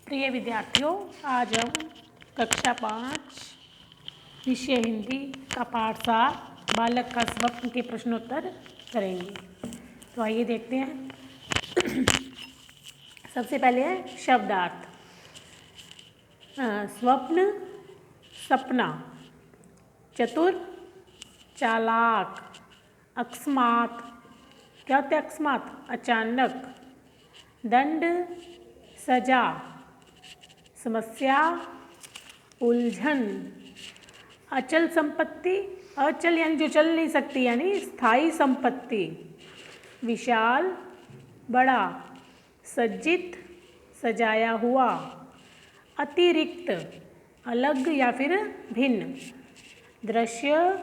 प्रिय विद्यार्थियों, आज हम कक्षा 5 विषय हिंदी का पाठ 7 बालक का स्वप्न के प्रश्नोत्तर करेंगे। तो आइए देखते हैं। सबसे पहले है शब्दार्थ। स्वप्न, सपना, चतुर, चालाक, अकस्मात। क्या होता है अकस्मात? अचानक। दंड, सजा, समस्या, उलझन। अचल संपत्ति, अचल यानी जो चल नहीं सकती यानी स्थायी संपत्ति। विशाल, बड़ा। सज्जित, सजाया हुआ। अतिरिक्त, अलग या फिर भिन्न। दृश्य,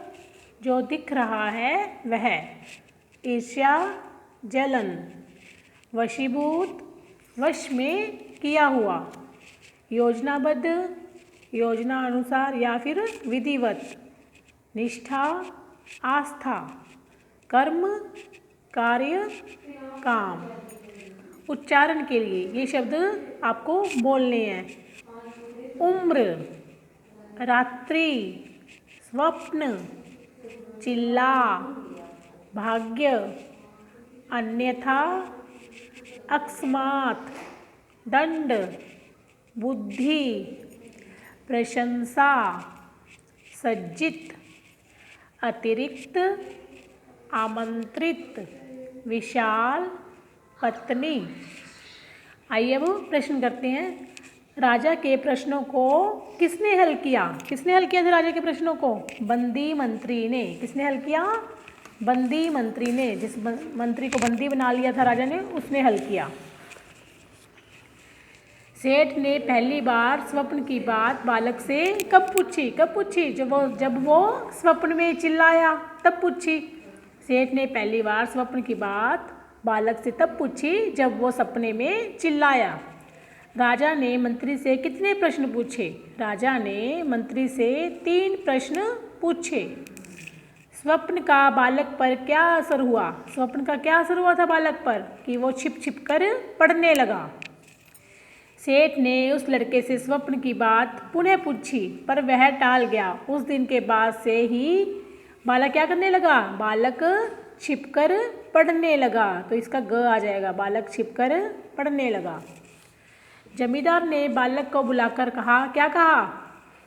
जो दिख रहा है वह। ईर्ष्या, जलन। वशीभूत, वश में किया हुआ। योजनाबद्ध, योजना अनुसार या फिर विधिवत। निष्ठा, आस्था। कर्म, कार्य, काम। उच्चारण के लिए ये शब्द आपको बोलने हैं। उम्र, रात्रि, स्वप्न, चिल्ला, भाग्य, अन्यथा, अकस्मात, दंड, बुद्धि, प्रशंसा, सज्जित, अतिरिक्त, आमंत्रित, विशाल, पत्नी। आइए अब प्रश्न करते हैं। राजा के प्रश्नों को किसने हल किया? किसने हल किया था राजा के प्रश्नों को? बंदी मंत्री ने। किसने हल किया? बंदी मंत्री ने। जिस मंत्री को बंदी बना लिया था राजा ने, उसने हल किया। सेठ ने पहली बार स्वप्न की बात बालक से कब पूछी? कब पूछी? जब वो स्वप्न में चिल्लाया तब पूछी। सेठ ने पहली बार स्वप्न की बात बालक से तब पूछी जब वो सपने में चिल्लाया। राजा ने मंत्री से कितने प्रश्न पूछे? राजा ने मंत्री से 3 प्रश्न पूछे। स्वप्न का बालक पर क्या असर हुआ? स्वप्न का क्या असर हुआ था बालक पर? कि वो छिप छिप कर पढ़ने लगा। सेठ ने उस लड़के से स्वप्न की बात पुनः पूछी पर वह टाल गया। उस दिन के बाद से ही बालक क्या करने लगा? बालक छिपकर पढ़ने लगा। तो इसका ग आ जाएगा। बालक छिपकर पढ़ने लगा। जमींदार ने बालक को बुलाकर कहा, क्या कहा?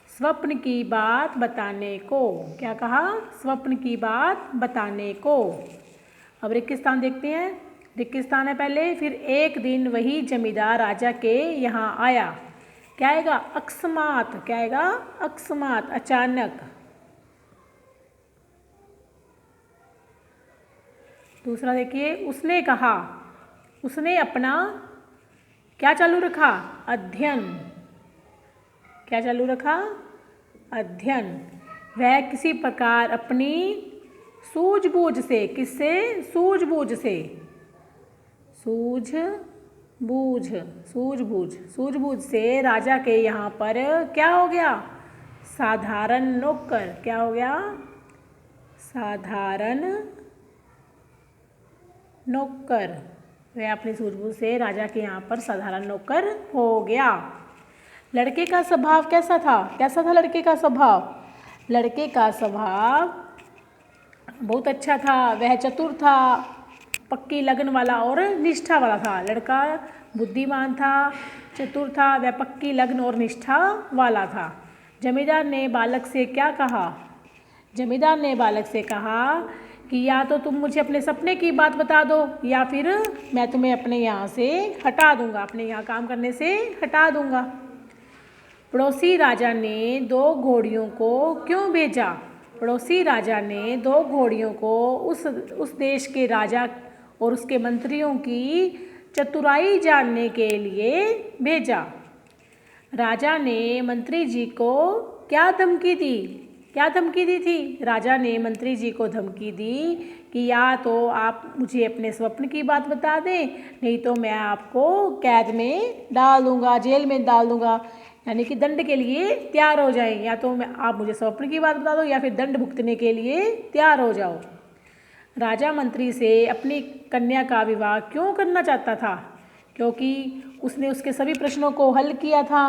स्वप्न की बात बताने को। क्या कहा? स्वप्न की बात बताने को। अब रेगिस्तान देखते हैं। रेगिस्तान है पहले, फिर एक दिन वही जमींदार राजा के यहाँ आया। क्या आएगा? अकस्मात। क्या आएगा? अकस्मात, अचानक। दूसरा देखिए, उसने कहा। उसने अपना क्या चालू रखा? अध्ययन। क्या चालू रखा? अध्ययन। वह किसी प्रकार अपनी सूझबूझ से, किससे? सूझबूझ से। सूझबूझ, सूझबूझ, सूझबूझ से राजा के यहाँ पर क्या हो गया? साधारण नौकर। क्या हो गया? साधारण नौकर। वह अपनी सूझबूझ से राजा के यहाँ पर साधारण नौकर हो गया। लड़के का स्वभाव कैसा था? कैसा था लड़के का स्वभाव? लड़के का स्वभाव बहुत अच्छा था। वह चतुर था, पक्की लगन वाला और निष्ठा वाला था। लड़का बुद्धिमान था, चतुर था, वह पक्की लगन और निष्ठा वाला था। जमींदार ने बालक से क्या कहा? जमींदार ने बालक से कहा कि या तो तुम मुझे अपने सपने की बात बता दो या फिर मैं तुम्हें अपने यहाँ से हटा दूंगा, अपने यहाँ काम करने से हटा दूंगा। पड़ोसी राजा ने 2 घोड़ियों को क्यों भेजा? पड़ोसी राजा ने 2 घोड़ियों को उस देश के राजा और उसके मंत्रियों की चतुराई जानने के लिए भेजा। राजा ने मंत्री जी को क्या धमकी दी? क्या धमकी दी थी? राजा ने मंत्री जी को धमकी दी कि या तो आप मुझे अपने स्वप्न की बात बता दें, नहीं तो मैं आपको कैद में डाल दूंगा, जेल में डाल दूंगा। यानी कि दंड के लिए तैयार हो जाएं। या तो आप मुझे स्वप्न की बात बता दो या फिर दंड भुगतने के लिए तैयार हो जाओ। राजा मंत्री से अपनी कन्या का विवाह क्यों करना चाहता था? क्योंकि उसने उसके सभी प्रश्नों को हल किया था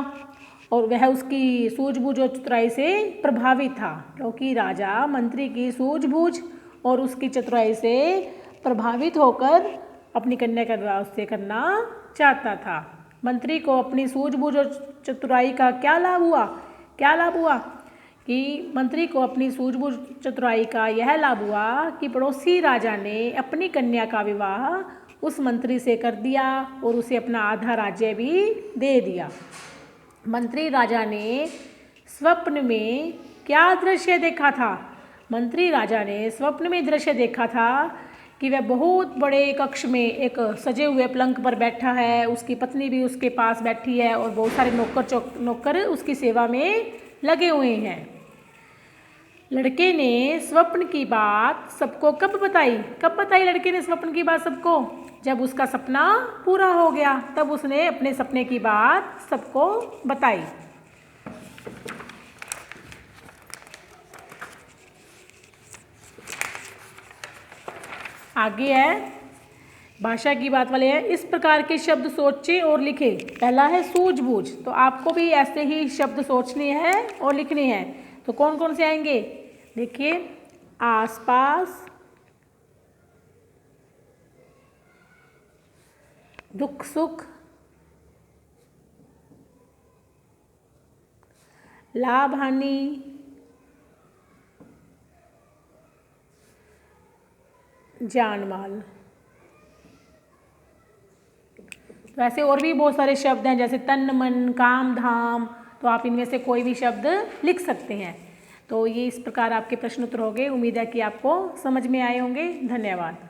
और वह उसकी सूझबूझ और चतुराई से प्रभावित था, क्योंकि राजा मंत्री की सूझबूझ और उसकी चतुराई से प्रभावित होकर अपनी कन्या का विवाह उससे करना चाहता था। मंत्री को अपनी सूझबूझ और चतुराई का क्या लाभ हुआ? क्या लाभ हुआ कि मंत्री को अपनी सूझबूझ चतुराई का यह लाभ हुआ कि पड़ोसी राजा ने अपनी कन्या का विवाह उस मंत्री से कर दिया और उसे अपना आधा राज्य भी दे दिया। मंत्री राजा ने स्वप्न में क्या दृश्य देखा था? मंत्री राजा ने स्वप्न में दृश्य देखा था कि वह बहुत बड़े कक्ष में एक सजे हुए पलंग पर बैठा है, उसकी पत्नी भी उसके पास बैठी है और बहुत सारे नौकर उसकी सेवा में लगे हुए हैं। लड़के ने स्वप्न की बात सबको कब बताई? कब बताई लड़के ने स्वप्न की बात सबको? जब उसका सपना पूरा हो गया, तब उसने अपने सपने की बात सबको बताई। आगे है भाषा की बात वाले हैं। इस प्रकार के शब्द सोचे और लिखे। पहला है सूझबूझ, तो आपको भी ऐसे ही शब्द सोचने हैं और लिखने हैं। तो कौन कौन से आएंगे? देखिए, आसपास, दुख सुख, लाभ हानि, जान माल। वैसे और भी बहुत सारे शब्द हैं, जैसे तन मन काम धाम, तो आप इनमें से कोई भी शब्द लिख सकते हैं। तो ये इस प्रकार आपके प्रश्न उत्तर हो गए। उम्मीद है कि आपको समझ में आए होंगे। धन्यवाद।